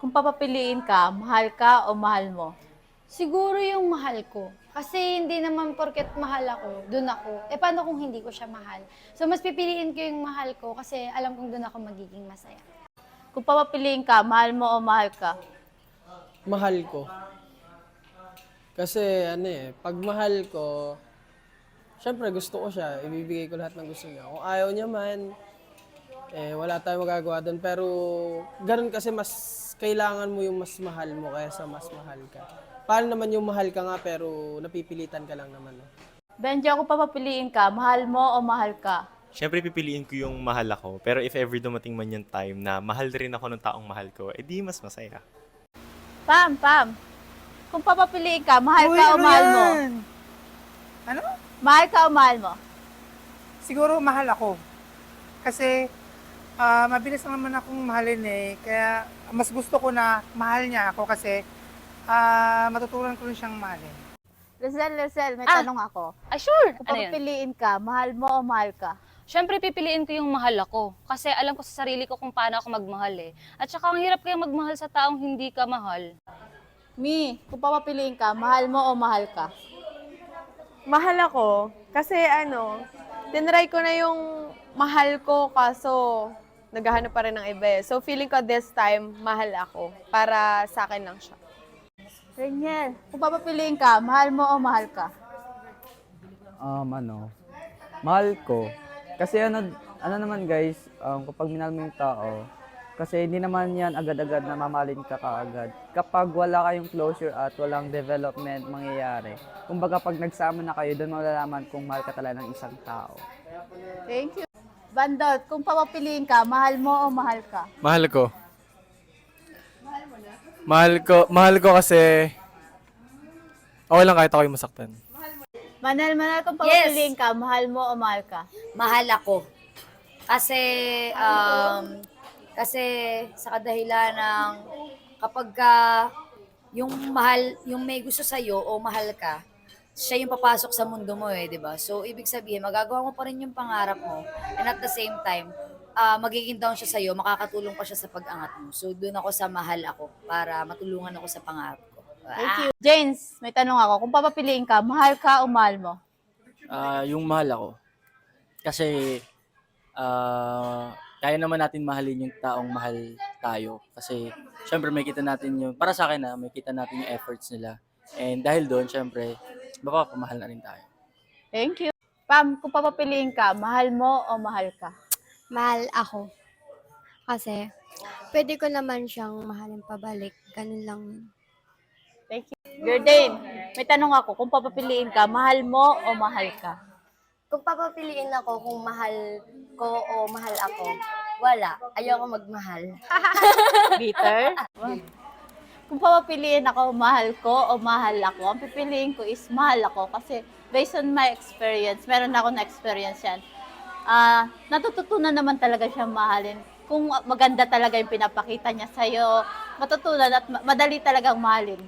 Kung papapiliin ka, mahal ka o mahal mo? Siguro yung mahal ko. Kasi hindi naman porket mahal ako, dun ako. Paano kung hindi ko siya mahal? So, mas pipiliin ko yung mahal ko kasi alam kong dun ako magiging masaya. Kung papapiliin ka, mahal mo o mahal ka? Mahal ko. Kasi pag mahal ko, syempre gusto ko siya, ibibigay ko lahat ng gusto niya. Kung ayaw niya man, wala tayong magagawa doon. Pero ganun kasi mas kailangan mo yung mas mahal mo kaysa mas mahal ka. Paano naman yung mahal ka nga pero napipilitan ka lang naman. No? Benjo, kung papapiliin ka, mahal mo o mahal ka? Siyempre, pipiliin ko yung mahal ako. Pero if ever dumating man yung time na mahal rin ako ng taong mahal ko, edi mas masaya. Pam, kung papapiliin ka, mahal ka o mahal mo? Ano? Mahal ka o mahal mo? Siguro mahal ako. Kasi mabilis lang naman akong mahalin Kaya mas gusto ko na mahal niya ako kasi matutunan ko rin siyang mahalin. Lizelle, may tanong ako. Sure. Kung Ano yun? papapiliin ka, mahal mo o mahal ka? Siyempre, pipiliin ko yung mahal ako. Kasi alam ko sa sarili ko kung paano ako magmahal eh. At saka, ang hirap kayang magmahal sa taong hindi ka mahal. Kung papapiliin ka, mahal mo o mahal ka? Mahal ako kasi tinry ko na yung mahal ko kaso naghahanap pa rin ng iba eh. So feeling ko this time, mahal ako para sa akin lang siya. Reniel, kung papapiliin ka, mahal mo o mahal ka? Mahal ko. Kasi ano naman guys, kapag minahal mo yung tao, kasi hindi naman yan agad-agad na mamahalin ka kaagad. Kapag wala kayong closure at walang development mangyayari, kumbaga pag nagsama na kayo, doon malalaman kung mahal ka talaga ng isang tao. Thank you. Bandot, kung papapiliin ka, mahal mo o mahal ka? Mahal ko. Mahal ko kasi okay lang kahit ako yung masaktan. Manal, kung papapiliin ka, mahal mo o mahal ka? Mahal ako. Kasi, kasi sa kadahilan ng kapag yung mahal, yung may gusto sa'yo o mahal ka, siya yung papasok sa mundo mo di ba? So, ibig sabihin, magagawa mo pa rin yung pangarap mo and at the same time, magiging down siya sa'yo, makakatulong pa siya sa pag-angat mo. So, doon ako sa mahal ako para matulungan ako sa pangarap ko. Thank you. James, may tanong ako. Kung papapiliin ka, mahal ka o mahal mo? Yung mahal ako. Kasi, kaya naman natin mahalin yung taong mahal tayo. Kasi, syempre, may kita natin yung, para sa akin may kita natin yung efforts nila. And dahil doon, syempre, mapapamahal na rin tayo. Thank you. Pam, kung papapiliin ka, mahal mo o mahal ka? Mahal ako. Kasi, pwede ko naman siyang mahalin pabalik. Ganun lang yun. Thank you. Gerdane, may tanong ako. Kung papapiliin ka, mahal mo o mahal ka? Kung papapiliin ako kung mahal ko o mahal ako, wala. Ayoko magmahal. Bitter? Kung papapiliin ako, mahal ko o mahal ako, ang pipiliin ko is mahal ako kasi based on my experience, meron na ako na experience yan. Natututunan naman talaga siyang mahalin. Kung maganda talaga yung pinapakita niya sa'yo, matutunan at madali talagang mahalin.